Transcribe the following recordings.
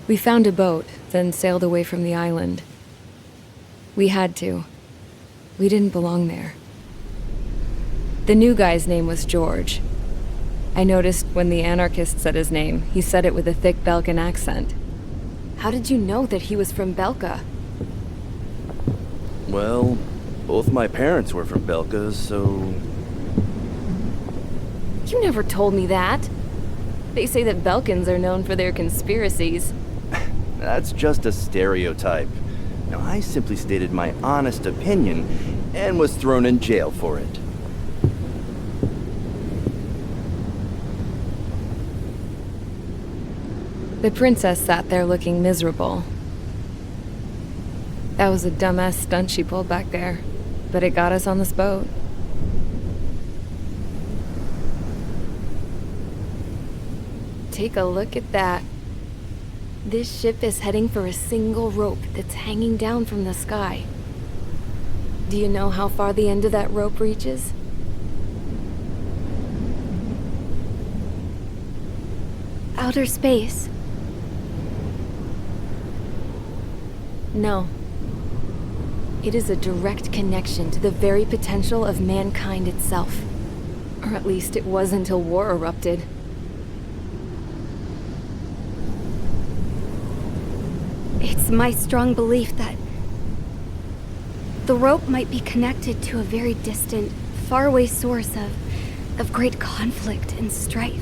We found a boat, then sailed away from the island. We had to. We didn't belong there. The new guy's name was George. I noticed when the anarchist said his name, he said it with a thick Belkan accent. How did you know that he was from Belka? Well, both my parents were from Belka, so... You never told me that. They say that Belkans are known for their conspiracies. That's just a stereotype. Now, I simply stated my honest opinion and was thrown in jail for it. The princess sat there looking miserable. That was a dumbass stunt she pulled back there, but it got us on this boat. Take a look at that. This ship is heading for a single rope that's hanging down from the sky. Do you know how far the end of that rope reaches? Outer space. No. It is a direct connection to the very potential of mankind itself. Or at least it was until war erupted. It's my strong belief that the rope might be connected to a very distant, faraway source of great conflict and strife.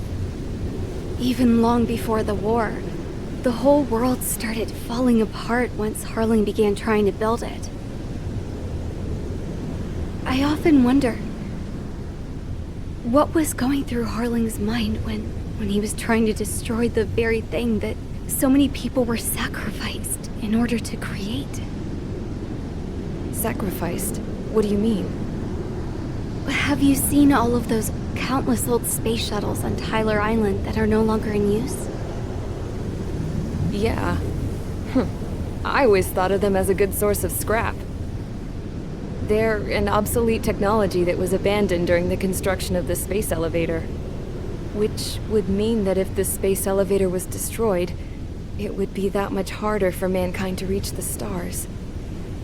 Even long before the war, the whole world started falling apart once Harling began trying to build it. I often wonder what was going through Harling's mind when he was trying to destroy the very thing that so many people were sacrificed in order to create. Sacrificed? What do you mean? Have you seen all of those countless old space shuttles on Tyler Island that are no longer in use? Yeah. I always thought of them as a good source of scrap. They're an obsolete technology that was abandoned during the construction of the space elevator. Which would mean that if the space elevator was destroyed, it would be that much harder for mankind to reach the stars.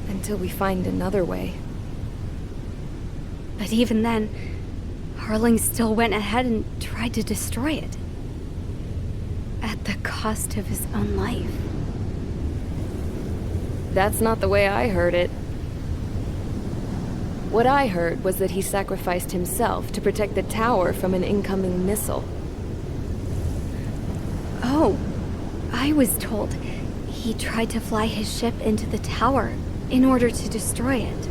Until we find another way. But even then, Harling still went ahead and tried to destroy it. At the cost of his own life. That's not the way I heard it. What I heard was that he sacrificed himself to protect the tower from an incoming missile. Oh, I was told he tried to fly his ship into the tower in order to destroy it.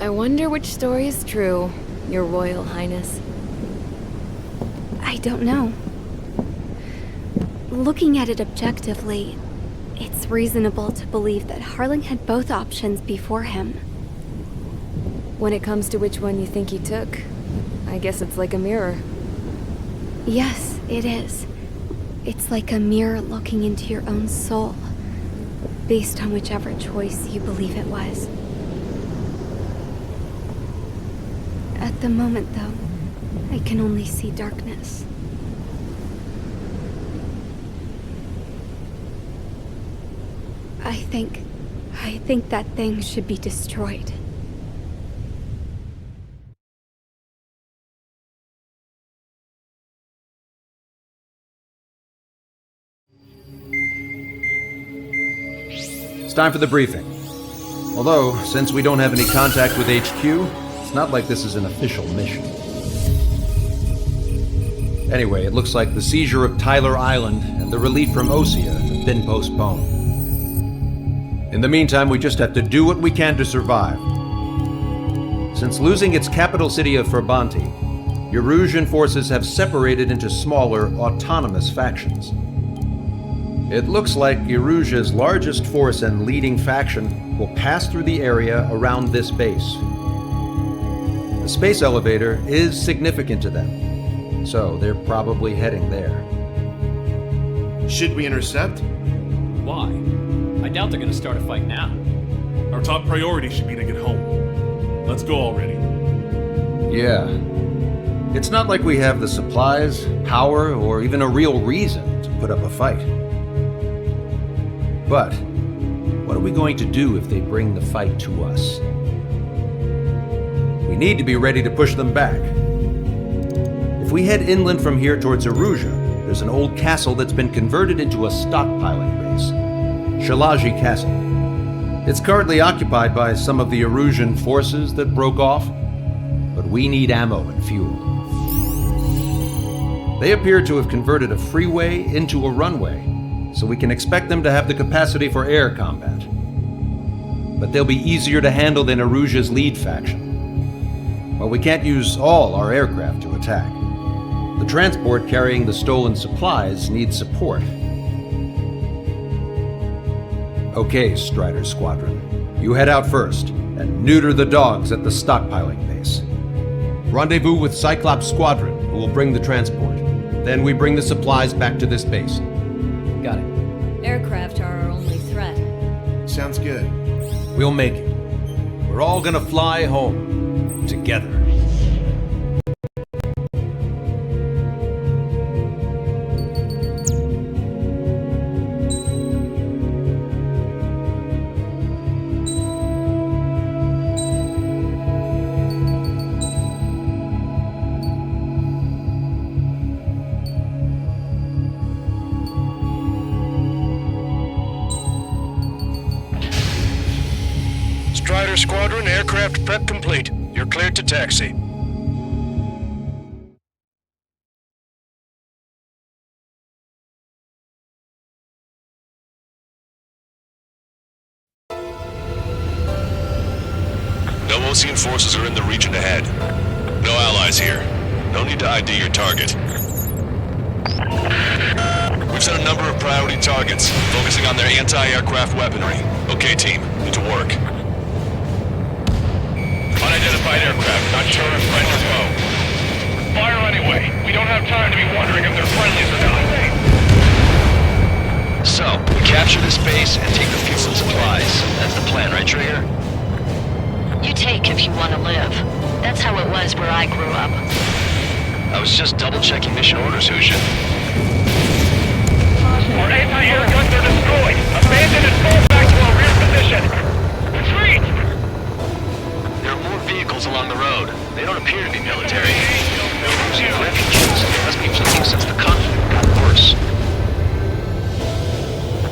I wonder which story is true, Your Royal Highness. I don't know. Looking at it objectively, it's reasonable to believe that Harling had both options before him. When it comes to which one you think he took, I guess it's like a mirror. Yes, it is. It's like a mirror looking into your own soul, based on whichever choice you believe it was. At the moment, though, I can only see darkness. I think that thing should be destroyed. It's time for the briefing. Although, since we don't have any contact with HQ, it's not like this is an official mission. Anyway, it looks like the seizure of Tyler Island and the relief from Osea have been postponed. In the meantime, we just have to do what we can to survive. Since losing its capital city of Ferbanti, Erusian forces have separated into smaller, autonomous factions. It looks like Erusia's largest force and leading faction will pass through the area around this base. The space elevator is significant to them, so they're probably heading there. Should we intercept? Why? I doubt they're gonna start a fight now. Our top priority should be to get home. Let's go already. Yeah. It's not like we have the supplies, power, or even a real reason put up a fight. But what are we going to do if they bring the fight to us? We need to be ready to push them back. If we head inland from here towards Aruja, there's an old castle that's been converted into a stockpiling base. Shilage Castle. It's currently occupied by some of the Arusian forces that broke off, but we need ammo and fuel. They appear to have converted a freeway into a runway, so we can expect them to have the capacity for air combat. But they'll be easier to handle than Aruja's lead faction. While we can't use all our aircraft to attack, the transport carrying the stolen supplies needs support. Okay, Strider Squadron. You head out first and neuter the dogs at the stockpiling base. Rendezvous with Cyclops Squadron, who will bring the transport. Then we bring the supplies back to this base. Got it. Aircraft are our only threat. Sounds good. We'll make it. We're all gonna fly home. Together. Strider Squadron, aircraft prep complete. You're cleared to taxi. No Osean forces are in the region ahead. No allies here. No need to ID your target. We've set a number of priority targets, focusing on their anti-aircraft weaponry. Okay, team, get to work. Unidentified aircraft, not sure if friend or foe. Fire anyway. We don't have time to be wondering if they're friendlies or not. So, we capture this base and take the fuel and supplies. That's the plan, right, Trigger? You take if you want to live. That's how it was where I grew up. I was just double-checking mission orders, Husha. Our anti-air guns are destroyed! Abandon and fall back to our rear position! Retreat! There are more vehicles along the road. They don't appear to be military. They're using refugees. Must be something since the conflict got worse.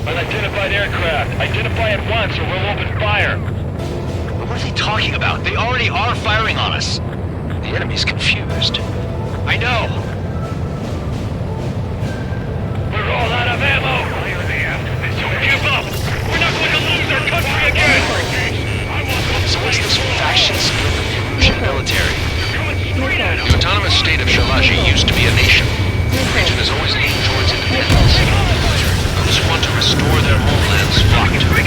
Unidentified aircraft. Identify at once or we'll open fire. But what are they talking about? They already are firing on us. The enemy's confused. I know. We're all out of ammo! Don't give up! We're not going to lose our country again! So what's this faction split with the Russian military? The autonomous state of Shilage used to be a nation. The region has always leaned towards independence. Those who want to restore their homelands flock to it.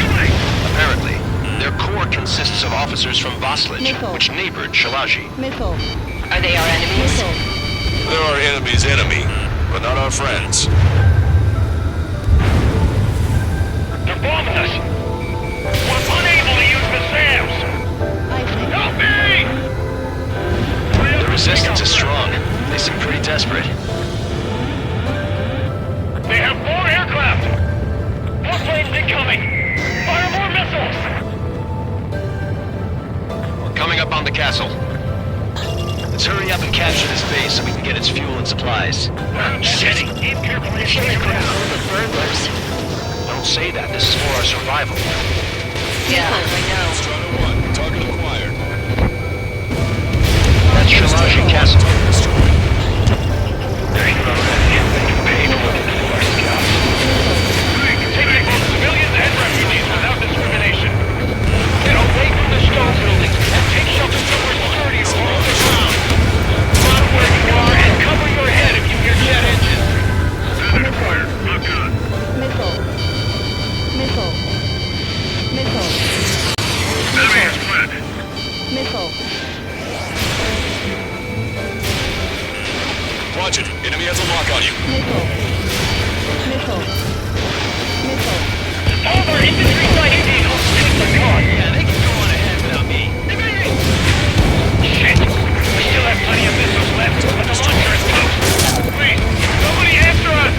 Apparently, their core consists of officers from Vaslage, which neighbored Shilage. Are they our enemies? They're our enemy's enemy, but not our friends. They're bombing us! We're unable to use the SAMs! Help me! The resistance is strong. They seem pretty desperate. They have 4 aircraft! 4 planes incoming! Fire more missiles! We're coming up on the castle. Let's hurry up and capture this base so we can get its fuel and supplies. Shit! Aim carefully! If you're gonna know the burglars. Don't say that. This is for our survival. Yeah, I know. Strider 1, target acquired. That's Shilage Castle. Taking both civilians and refugees without discrimination. Get away from the stone buildings and take shelter somewhere sturdy or off the ground. Stop where you are and cover your head if you hear jet engines. Center fire, lock on. Enemy is split. Watch it. Enemy has a lock on you. All of our infantry fighting vehicles take the car. Yeah, they can go on ahead without me. Shit! We still have plenty of missiles left, but the launcher is toast. Please, somebody answer us!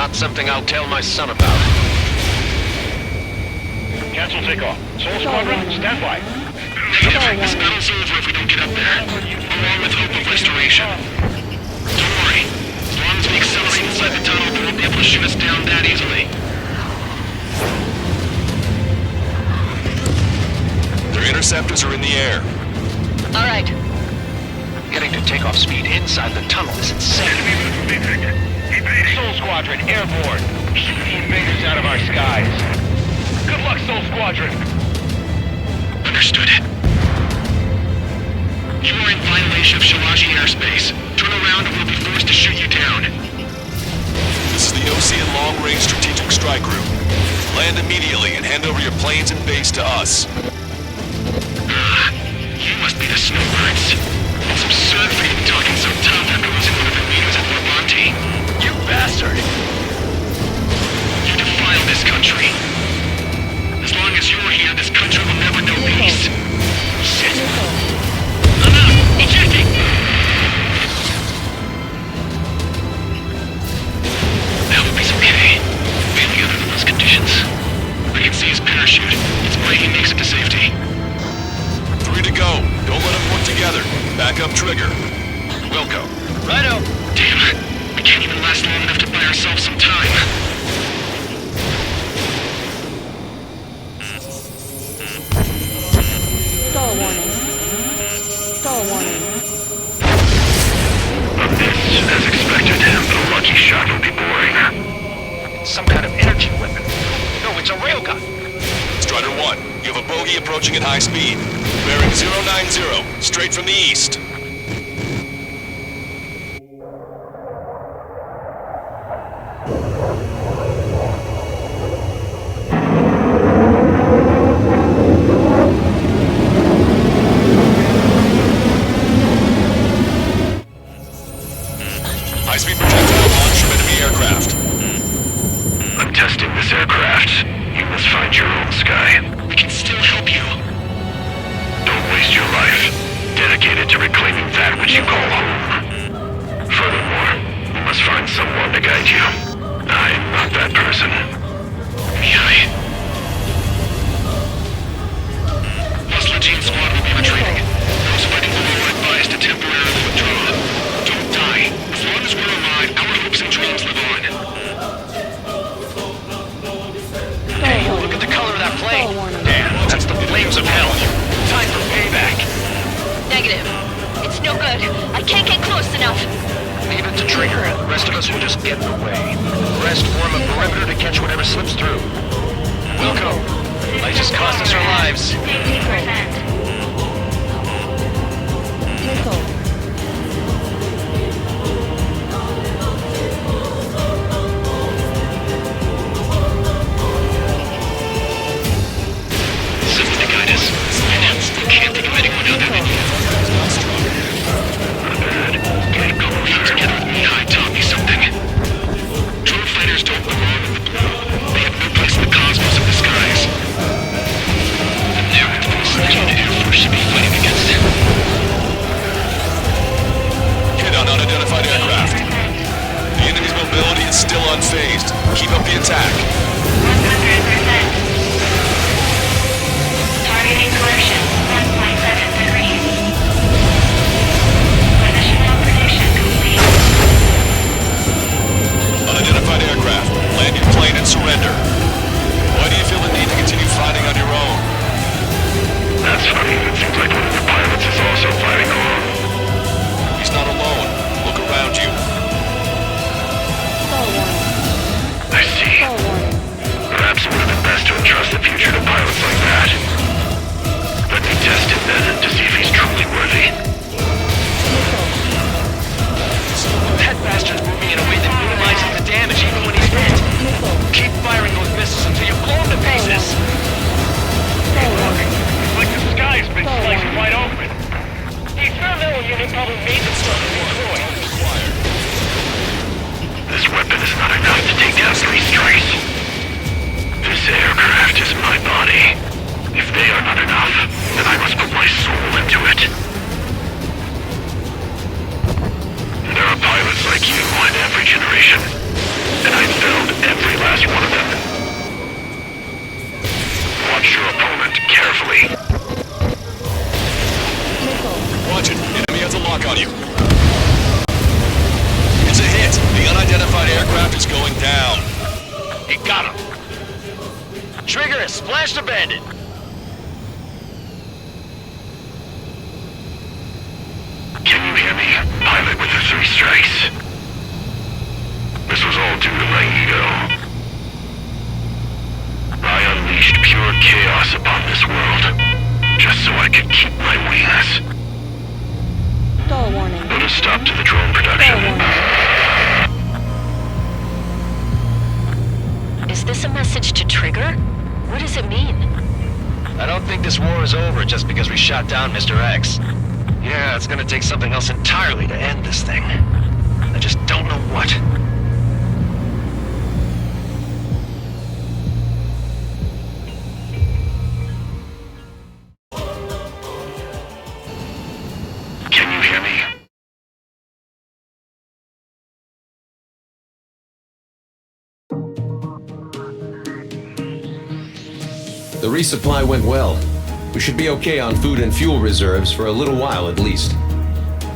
Not something I'll tell my son about. Cancel takeoff. Sol Squadron, stand by. This battle's over if we don't get up there, along with hope of restoration. Don't worry. As long as we accelerate inside the tunnel, they won't be able to shoot us down that easily. Their interceptors are in the air. All right. Getting to takeoff speed inside the tunnel is insane. Sol Squadron, airborne. Shoot the invaders out of our skies. Good luck, Sol Squadron. Understood. You are in violation of Shilage airspace. Turn around and we'll be forced to shoot you down. This is the Ocean Long Range Strategic Strike Group. Land immediately and hand over your planes and base to us. You must be the snowbirds. It's absurd for you to be talking so tough after losing one of your leaders at Fort Monty. You bastard! You defile this country. As long as you're here, this country will never know peace. Shit! I'm out! Ejecting! I hope he's okay. Failing under those conditions. I can see his parachute. It's why he makes it to safety. 3 to go. Don't let them work together. Back up trigger. Wilco. Righto. Damn. We can't even last long enough to buy ourselves some time. Stall warning. Stall warning. As expected, the lucky shot will be boring. It's some kind of energy weapon. No, it's a railgun. Strider 1, you have a bogey approaching at high speed. Bearing 090, straight from the east. High-speed projectile launch from enemy aircraft. I'm testing this aircraft. You must find your own sky. We can still help you. Don't waste your life. Dedicate it to reclaiming that which you call home. Furthermore, you must find someone to guide you. I'm not that person. Hustler Team Squad will be retreating. Those fighting below are advised to temporarily withdraw. Don't die. As long as we're alive, our hopes and dreams live on. Hey, look at the color of that plane. Damn, that's the flames of hell. Time for payback. Negative. It's no good. I can't get close enough. Leave it to Trigger. The rest of us will just get in the way. The rest form a perimeter to catch whatever slips through. Wilco, might just cost us our lives. 50%. Someone to guide us. We can't think of anyone other than you. Not bad. Get closer together with me. I taught me something. Drone fighters don't belong in the blue. They have no place in the cosmos of the skies. The narrative the Air Force should be fighting against it. Hit on unidentified aircraft. The enemy's mobility is still unfazed. Keep up the attack. 100%. Targeting correction, 1.7 degrees. Positional prediction complete. Unidentified aircraft. Land your plane and surrender. Why do you feel the need to continue fighting on your own? That's funny. It seems like one of the pilots is also fighting along. He's not alone. Look around you. Stall warning. I see. Stall warning. Perhaps it would have been best to entrust the future to pilots like that. Let me test him then, to see if he's truly worthy. That bastard's moving in a way that minimizes the damage even when he's hit. Keep firing those missiles until you blow him to pieces. Hey, look. It's like the sky's been sliced wide open. The experimental unit probably made themselves destroy. This weapon is not enough to take down 3 strikes. This aircraft is my body. If they are not enough, then I must put my soul into it. There are pilots like you in every generation, and I fell last one of them. Watch your opponent carefully. Watch it. Enemy has a lock on you. It's a hit. The unidentified aircraft is going down. He got him. Trigger has splashed a bandit. Can you hear me, pilot with the 3 strikes? This was all due to my ego. I unleashed pure chaos upon this world, just so I could keep my wings. Duel warning. Put a stop to the drone production. Duel warning. Is this a message to Trigger? What does it mean? I don't think this war is over just because we shot down Mr. X. Yeah, it's gonna take something else entirely to end this thing. I just don't know what. Can you hear me? The resupply went well. We should be okay on food and fuel reserves for a little while at least.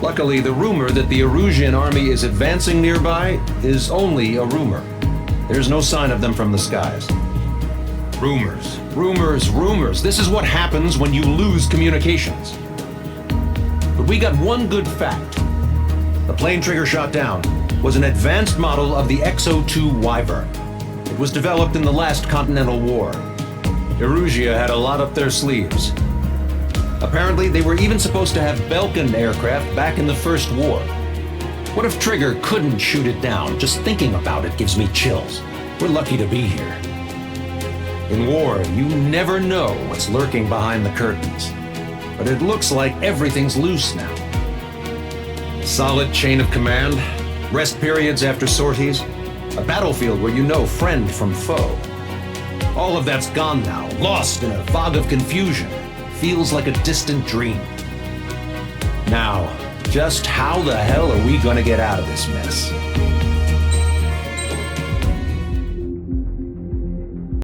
Luckily, the rumor that the Erusian army is advancing nearby is only a rumor. There's no sign of them from the skies. Rumors, rumors, rumors. This is what happens when you lose communications. But we got one good fact. The plane Trigger shot down was an advanced model of the XO-2 Wyvern. It was developed in the last Continental War. Erusia had a lot up their sleeves. Apparently, they were even supposed to have Belkin aircraft back in the First War. What if Trigger couldn't shoot it down? Just thinking about it gives me chills. We're lucky to be here. In war, you never know what's lurking behind the curtains. But it looks like everything's loose now. Solid chain of command, rest periods after sorties, a battlefield where you know friend from foe. All of that's gone now, lost in a fog of confusion. Feels like a distant dream. Now, just how the hell are we gonna get out of this mess?